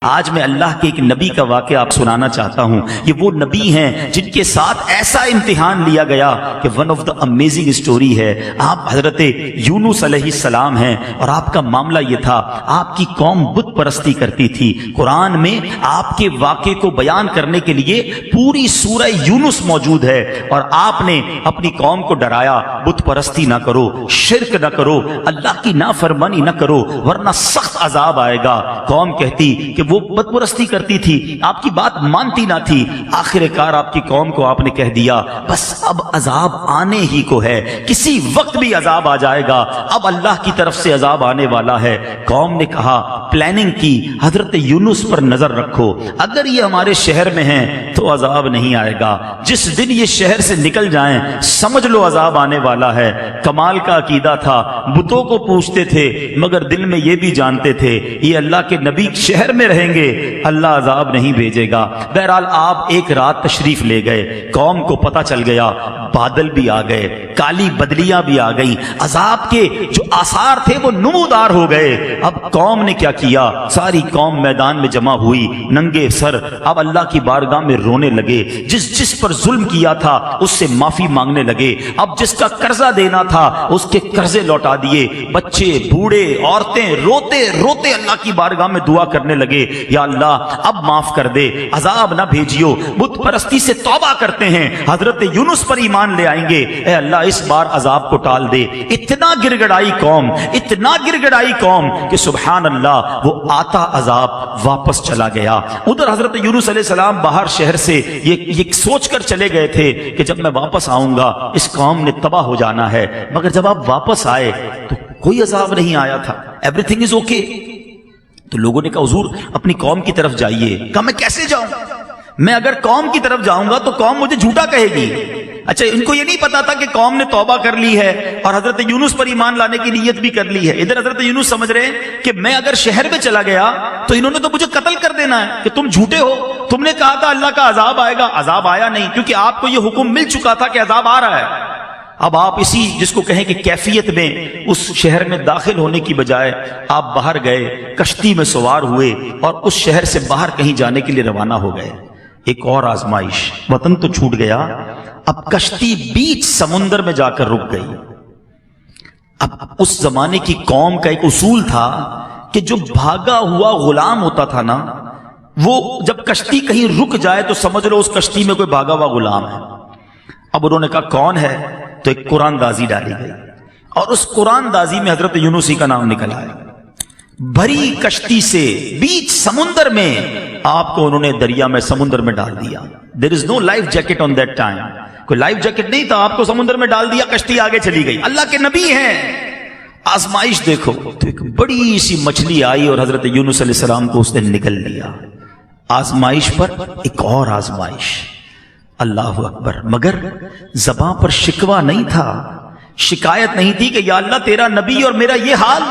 آج میں اللہ کے ایک نبی کا واقعہ آپ سنانا چاہتا ہوں. یہ وہ نبی ہیں جن کے ساتھ ایسا امتحان لیا گیا کہ one of the amazing story ہے. آپ حضرت یونس علیہ السلام ہیں اور آپ کا معاملہ یہ تھا, آپ کی قوم بت پرستی کرتی تھی. قرآن میں آپ کے واقعے کو بیان کرنے کے لیے پوری سورہ یونس موجود ہے اور آپ نے اپنی قوم کو ڈرایا, بت پرستی نہ کرو, شرک نہ کرو, اللہ کی نافرمانی نہ کرو ورنہ سخت عذاب آئے گا. قوم کہتی کہ وہ بت پرستی کرتی تھی, آپ کی بات مانتی نہ تھی. آخر کار آپ کی قوم کو آپ نے کہہ دیا بس اب عذاب آنے ہی کو ہے, کسی وقت بھی عذاب آ جائے گا, اب اللہ کی طرف سے عذاب آنے والا ہے. قوم نے کہا, پلاننگ کی, حضرت یونس پر نظر رکھو, اگر یہ ہمارے شہر میں ہیں تو عذاب نہیں آئے گا, جس دن یہ شہر سے نکل جائیں سمجھ لو عذاب آنے والا ہے. کمال کا عقیدہ تھا, بتوں کو پوچھتے تھے مگر دل میں یہ بھی جانتے تھے یہ اللہ کے نبی شہر میں رہیں گے, اللہ عذاب نہیں بھیجے گا. بہرحال آپ ایک رات تشریف لے گئے, قوم کو پتہ چل گیا, بادل بھی آ گئے, کالی بدلیاں بھی آ گئیں, عذاب کے جو آثار تھے وہ نمودار ہو گئے. اب قوم نے کیا کیا, ساری قوم میدان میں جمع ہوئی ننگے سر. اب اللہ کی بارگاہ میں رونے لگے, جس پر ظلم کیا تھا اس سے معافی مانگنے لگے. اب جس کا قرضہ دینا تھا اس کے قرضے لوٹا دیے. بچے, بوڑھے, عورتیں روتے روتے اللہ کی بارگاہ میں دعا کرنے لگے, یا اللہ اب معاف کر دے, عذاب نہ بھیجیو, بت پرستی سے توبہ کرتے ہیں, حضرت یونس پر ایمان لے آئیں گے, اے اللہ اس بار عذاب کو ٹال دے. اتنا گر گڑائی قوم, اتنا گر گڑائی قوم کہ سبحان اللہ وہ آتا عذاب واپس چلا گیا. ادھر حضرت یونس علیہ السلام باہر شہر سے یہ سوچ کر چلے گئے تھے کہ جب میں واپس آؤں گا اس قوم نے تباہ ہو جانا ہے, مگر جب آپ واپس آئے تو کوئی عذاب نہیں آیا تھا, ایوری تھنگ از اوکے. تو لوگوں نے کہا حضور اپنی قوم کی طرف جائیے. کہا میں کیسے جاؤں, میں اگر قوم کی طرف جاؤں گا تو قوم مجھے جھوٹا کہے گی. اچھا ان کو یہ نہیں پتا تھا کہ قوم نے توبہ کر لی ہے اور حضرت یونس پر ایمان لانے کی نیت بھی کر لی ہے. ادھر حضرت یونس سمجھ رہے ہیں کہ میں اگر شہر میں چلا گیا تو انہوں نے تو مجھے قتل کر دینا ہے کہ تم جھوٹے ہو, تم نے کہا تھا اللہ کا عذاب آئے گا, عذاب آیا نہیں کیونکہ آپ کو یہ حکم مل چکا تھا کہ عذاب آ رہا ہے. اب آپ اسی جس کو کہیں کہ کیفیت میں اس شہر میں داخل ہونے کی بجائے آپ باہر گئے, کشتی میں سوار ہوئے اور اس شہر سے باہر کہیں جانے کے لیے روانہ ہو گئے. ایک اور آزمائش, وطن تو چھوٹ گیا, اب کشتی بیچ سمندر میں جا کر رک گئی. اب اس زمانے کی قوم کا ایک اصول تھا کہ جو بھاگا ہوا غلام ہوتا تھا نا, وہ جب کشتی کہیں رک جائے تو سمجھ لو اس کشتی میں کوئی بھاگا ہوا غلام ہے. اب انہوں نے کہا کون ہے, تو ایک قرآن دازی ڈالی گئی اور اس قرآن دازی میں حضرت یونس ہی کا نام نکل آیا. بھری کشتی سے بیچ سمندر میں آپ کو انہوں نے دریا میں سمندر میں ڈال دیا. There is no life jacket on that time, کوئی لائف جیکٹ نہیں تھا, آپ کو سمندر میں ڈال دیا, کشتی آگے چلی گئی. اللہ کے نبی ہیں, آزمائش دیکھو, تو ایک بڑی سی مچھلی آئی اور حضرت یونس علیہ السلام کو اس نے نگل لیا. آزمائش پر ایک اور آزمائش, اللہ اکبر. مگر زباں پر شکوہ نہیں تھا, شکایت نہیں تھی کہ یا اللہ تیرا نبی اور میرا یہ حال.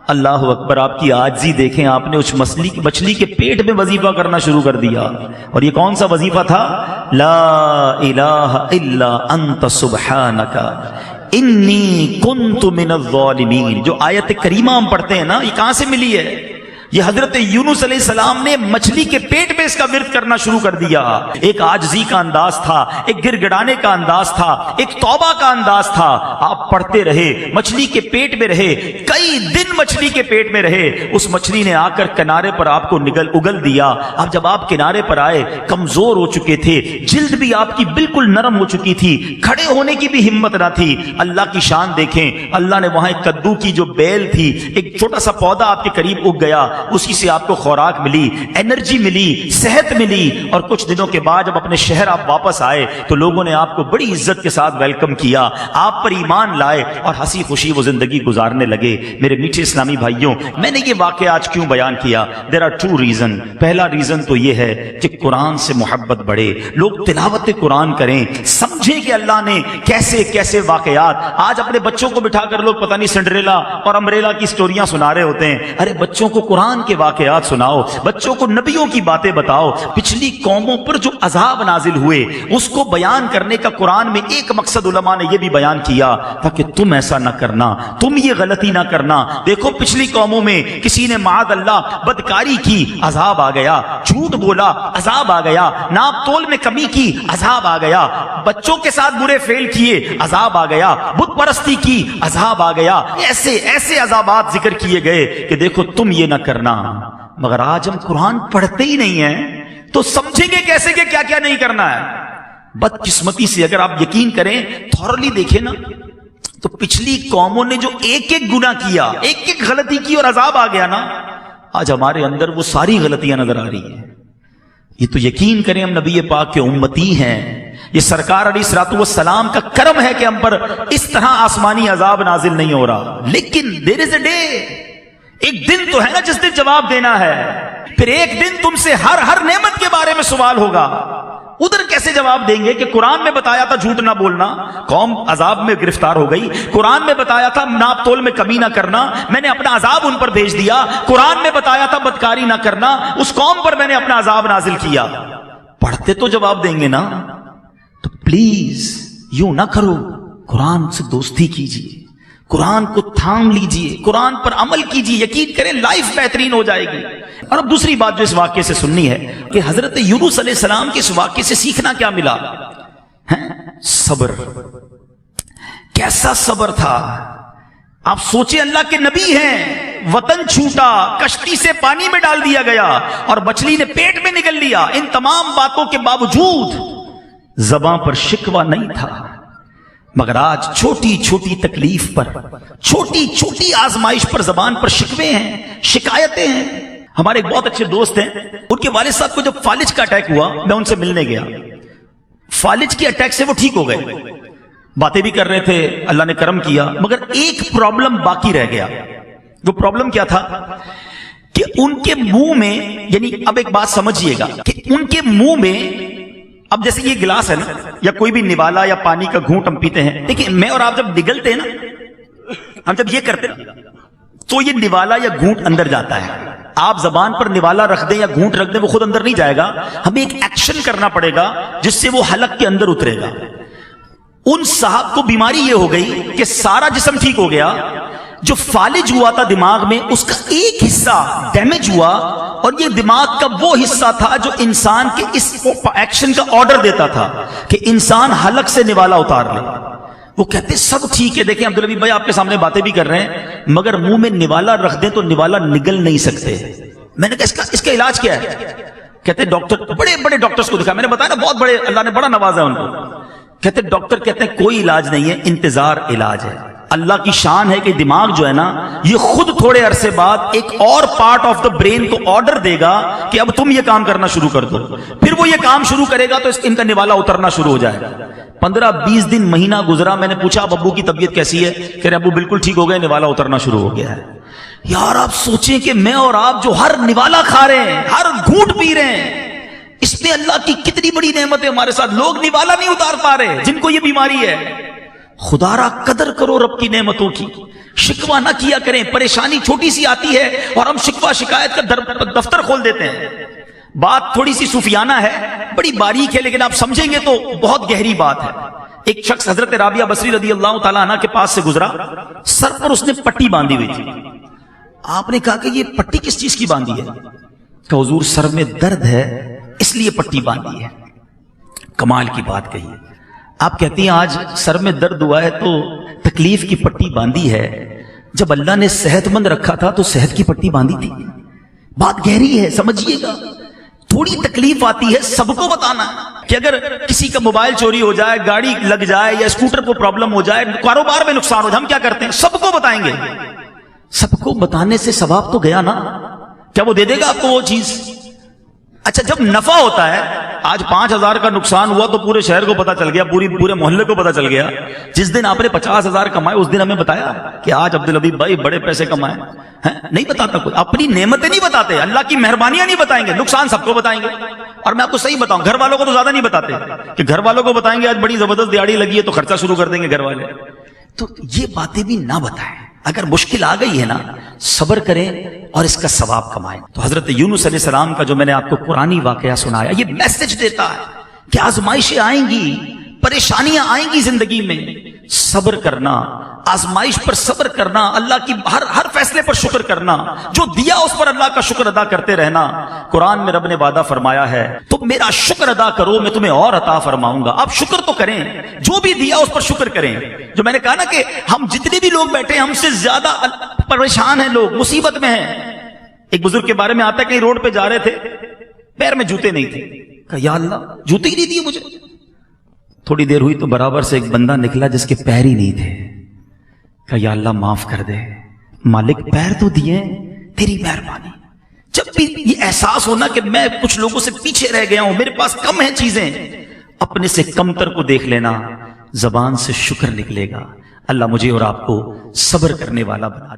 اللہ اکبر, آپ کی عاجزی دیکھیں, آپ نے اس مچھلی کے پیٹ میں وظیفہ کرنا شروع کر دیا. اور یہ کون سا وظیفہ تھا, لا الہ الا انت سبحانک انی کنت من الظالمین. جو آیت کریمہ ہم پڑھتے ہیں نا, یہ کہاں سے ملی ہے؟ یہ حضرت یونس علیہ السلام نے مچھلی کے پیٹ میں اس کا ورد کرنا شروع کر دیا. ایک عاجزی کا انداز تھا, ایک گر گڑانے کا انداز تھا, ایک توبہ کا انداز تھا. آپ پڑھتے رہے, مچھلی کے پیٹ میں رہے, کئی دن مچھلی کے پیٹ میں رہے. اس مچھلی نے آ کر کنارے پر آپ کو اگل دیا. اب جب آپ کنارے پر آئے, کمزور ہو چکے تھے, جلد بھی آپ کی بالکل نرم ہو چکی تھی, کھڑے ہونے کی بھی ہمت نہ تھی. اللہ کی شان دیکھیں, اللہ نے وہاں ایک کدو کی جو بیل تھی, ایک چھوٹا سا پودا آپ کے قریب اگ گیا, اسی سے آپ کو خوراک ملی, انرجی ملی, صحت ملی. اور کچھ دنوں کے بعد جب اپنے شہر آپ واپس آئے تو لوگوں نے آپ کو بڑی عزت کے ساتھ ویلکم کیا, آپ پر ایمان لائے اور ہنسی خوشی وہ زندگی گزارنے لگے. میرے میٹھے اسلامی بھائیوں, میں نے یہ واقعہ آج کیوں بیان کیا؟ There are two reason. پہلا ریزن تو یہ ہے کہ قرآن سے محبت بڑھے, لوگ تلاوت قرآن کریں, سمجھیں کہ اللہ نے کیسے کیسے واقعات. آج اپنے بچوں کو بٹھا کر لوگ پتہ نہیں سنڈریلا اور امبریلا کی سٹوریاں سنا رہے ہوتے ہیں. ارے بچوں کو قرآن قرآن کے واقعات سناؤ، بچوں کو نبیوں کی باتیں بتاؤ، پچھلی قوموں پر جو عذاب نازل ہوئے اس کو بیان کرنے کا قرآن میں ایک مقصد علماء نے یہ بھی بیان کیا تاکہ تم ایسا نہ کرنا، تم یہ غلطی نہ کرنا۔ دیکھو پچھلی قوموں میں کسی نے معاذ اللہ بدکاری کی، عذاب آ گیا، جھوٹ بولا، عذاب آ گیا، ناپ تول میں کمی کی، عذاب آ گیا، بچوں کے ساتھ برے فعل کیے، عذاب آ گیا، بت پرستی کی، عذاب آ گیا، ایسے ایسے عذابات ذکر کیے گئے کہ دیکھو تم یہ نہ کرنا۔ مگر آج ہم قرآن پڑھتے ہی نہیں ہیں تو سمجھیں گے کیسے کہ کیا کیا نہیں کرنا ہے؟ بدقسمتی سے اگر آپ یقین کریں، تھورلی دیکھیں نا، تو پچھلی قوموں نے جو ایک ایک گناہ کیا، ایک ایک غلطی کی اور عذاب آ گیا نا، آج ہمارے اندر وہ ساری غلطیاں نظر آ رہی ہیں۔ یہ تو یقین کریں ہم نبی پاک کے امتی ہیں، یہ سرکار علیہ الصلوۃ والسلام کا کرم ہے کہ ہم پر اس طرح آسمانی عذاب نازل نہیں ہو رہا۔ لیکن دیر از اے ڈے، ایک دن تو ہے نا جس دن جواب دینا ہے، پھر ایک دن تم سے ہر نعمت کے بارے میں سوال ہوگا۔ ادھر کیسے جواب دیں گے کہ قرآن میں بتایا تھا جھوٹ نہ بولنا، قوم عذاب میں گرفتار ہو گئی، قرآن میں بتایا تھا ناپ تول میں کمی نہ کرنا، میں نے اپنا عذاب ان پر بھیج دیا، قرآن میں بتایا تھا بدکاری نہ کرنا، اس قوم پر میں نے اپنا عذاب نازل کیا۔ پڑھتے تو جواب دیں گے نا، تو پلیز یوں نہ کرو، قرآن سے دوستی کیجیے، قرآن کو تھام لیجیے، قرآن پر عمل کیجیے، یقین کریں لائف بہترین ہو جائے گی۔ اور اب دوسری بات جو اس واقعے سے سننی ہے کہ حضرت یونس علیہ السلام کے اس واقعے سے سیکھنا کیا ملا؟ صبر۔ کیسا صبر تھا! آپ سوچیں، اللہ کے نبی ہیں، وطن چھوٹا، کشتی سے پانی میں ڈال دیا گیا اور مچھلی نے پیٹ میں نگل لیا، ان تمام باتوں کے باوجود زباں پر شکوہ نہیں تھا۔ مگر آج چھوٹی چھوٹی تکلیف پر، چھوٹی چھوٹی آزمائش پر زبان پر شکوے ہیں، شکایتیں ہیں۔ ہمارے ایک بہت اچھے دوست ہیں، ان کے والد صاحب کو جب فالج کا اٹیک ہوا، میں ان سے ملنے گیا، فالج کے اٹیک سے وہ ٹھیک ہو گئے، باتیں بھی کر رہے تھے، اللہ نے کرم کیا، مگر ایک پرابلم باقی رہ گیا۔ وہ پرابلم کیا تھا کہ ان کے منہ میں، یعنی اب ایک بات سمجھیے گا کہ ان کے منہ میں، اب جیسے یہ گلاس ہے نا، یا کوئی بھی نوالا یا پانی کا گھونٹ ہم پیتے ہیں، دیکھیں میں اور آپ جب نگلتے ہیں نا، ہم جب یہ کرتے ہیں تو یہ نوالا یا گھونٹ اندر جاتا ہے۔ آپ زبان پر نوالا رکھ دیں یا گھونٹ رکھ دیں، وہ خود اندر نہیں جائے گا، ہمیں ایک ایکشن کرنا پڑے گا جس سے وہ حلق کے اندر اترے گا۔ ان صاحب کو بیماری یہ ہو گئی کہ سارا جسم ٹھیک ہو گیا، جو فالج ہوا تھا دماغ میں اس کا ایک حصہ ڈیمیج ہوا، اور یہ دماغ کا وہ حصہ تھا جو انسان کے اس ایکشن کا آرڈر دیتا تھا کہ انسان حلق سے نوالا اتار لے۔ وہ کہتے سب ٹھیک ہے، دیکھیں عبدالحبیب بھائی آپ کے سامنے باتیں بھی کر رہے ہیں، مگر منہ میں نوالا رکھ دیں تو نوالا نگل نہیں سکتے۔ میں نے کہا اس کا علاج کیا ہے؟ کہتے ڈاکٹر، بڑے بڑے ڈاکٹرز کو دکھا، میں نے بتایا نا بہت بڑے، اللہ نے بڑا نوازا ہے ان کو۔ کہتے ڈاکٹر کہتے ہیں کوئی علاج نہیں ہے، انتظار علاج ہے۔ اللہ کی شان ہے کہ دماغ جو ہے نا، یہ خود تھوڑے عرصے بعد ایک اور پارٹ آف دا برین کو آرڈر دے گا کہ اب تم یہ کام کرنا شروع کر دو، پھر وہ یہ کام شروع کرے گا تو ان کا نوالا اترنا شروع ہو جائے گا۔ 15-20 دن، مہینہ گزرا، میں نے پوچھا اب ابو کی طبیعت کیسی ہے؟ کہہ رہے ابو بالکل ٹھیک ہو گئے، نوالا اترنا شروع ہو گیا ہے۔ یار آپ سوچیں کہ میں اور آپ جو ہر نوالا کھا رہے ہیں، ہر گھونٹ پی رہے ہیں، اس میں اللہ کی کتنی بڑی نعمت ہے ہمارے ساتھ۔ لوگ نوالا نہیں اتار پا رہے جن کو یہ بیماری ہے۔ خدا را قدر کرو رب کی نعمتوں کی، شکوہ نہ کیا کریں۔ پریشانی چھوٹی سی آتی ہے اور ہم شکوہ شکایت کا دفتر کھول دیتے ہیں۔ بات تھوڑی سی صوفیانہ ہے، بڑی باریک ہے، لیکن آپ سمجھیں گے تو بہت گہری بات ہے۔ ایک شخص حضرت رابعہ بصری رضی اللہ تعالیٰ عنہ کے پاس سے گزرا، سر پر اس نے پٹی باندھی ہوئی تھی۔ آپ نے کہا کہ یہ پٹی کس چیز کی باندھی ہے؟ کہ حضور سر میں درد ہے اس لیے پٹی باندھی ہے۔ کمال کی بات کہی۔ آپ کہتی ہیں آج سر میں درد ہوا ہے تو تکلیف کی پٹی باندھی ہے، جب اللہ نے صحت مند رکھا تھا تو صحت کی پٹی باندھی تھی۔ بات گہری ہے، سمجھیے گا۔ تھوڑی تکلیف آتی ہے سب کو بتانا کہ اگر کسی کا موبائل چوری ہو جائے، گاڑی لگ جائے یا اسکوٹر کو پرابلم ہو جائے، کاروبار میں نقصان ہو جائے، ہم کیا کرتے ہیں؟ سب کو بتائیں گے۔ سب کو بتانے سے ثواب تو گیا نا؟ کیا وہ دے دے گا آپ کو وہ چیز؟ اچھا جب نفع ہوتا ہے، آج 5000 کا نقصان ہوا تو پورے شہر کو پتا چل گیا، پورے محلے کو پتا چل گیا۔ جس دن آپ نے 50,000 کمائے اس دن ہمیں بتایا کہ آج عبدالحبیب بھائی بڑے پیسے کمائے ہیں؟ نہیں بتاتا کوئی، اپنی نعمتیں نہیں بتاتے، اللہ کی مہربانیاں نہیں بتائیں گے، نقصان سب کو بتائیں گے۔ اور میں آپ کو صحیح بتاؤں، گھر والوں کو تو زیادہ نہیں بتاتے کہ گھر والوں کو بتائیں گے آج بڑی زبردست دیہڑی لگی ہے تو خرچہ شروع کر دیں گے گھر والے۔ تو یہ باتیں بھی نہ بتائیں، اگر مشکل آ گئی ہے نا، صبر کریں اور اس کا ثواب کمائیں۔ تو حضرت یونس علیہ السلام کا جو میں نے آپ کو قرآنی واقعہ سنایا، یہ میسج دیتا ہے کہ آزمائشیں آئیں گی، پریشانیاں آئیں گی زندگی میں، صبر کرنا، آزمائش پر صبر کرنا، اللہ کی ہر فیصلے پر شکر کرنا، جو دیا اس پر اللہ کا شکر ادا کرتے رہنا۔ قرآن میں رب نے وعدہ فرمایا ہے تم میرا شکر ادا کرو میں تمہیں اور عطا فرماؤں گا۔ آپ شکر تو کریں، جو بھی دیا اس پر شکر کریں۔ جو میں نے کہا نا کہ ہم جتنے بھی لوگ بیٹھے ہیں ہم سے زیادہ پریشان ہیں، لوگ مصیبت میں ہیں۔ ایک بزرگ کے بارے میں آتا ہے کہیں روڈ پہ جا رہے تھے، پیر میں جوتے نہیں تھے، کہا یا اللہ جوتے ہی نہیں دیے مجھے۔ تھوڑی دیر ہوئی تو برابر سے ایک بندہ نکلا جس کے پیر ہی نہیں تھے، کہا یا اللہ معاف کر دے، مالک پیر تو دیے، تیری مہربانی۔ جب بھی یہ احساس ہونا کہ میں کچھ لوگوں سے پیچھے رہ گیا ہوں، میرے پاس کم ہیں چیزیں، اپنے سے کمتر کو دیکھ لینا، زبان سے شکر نکلے گا۔ اللہ مجھے اور آپ کو صبر کرنے والا بنا دے۔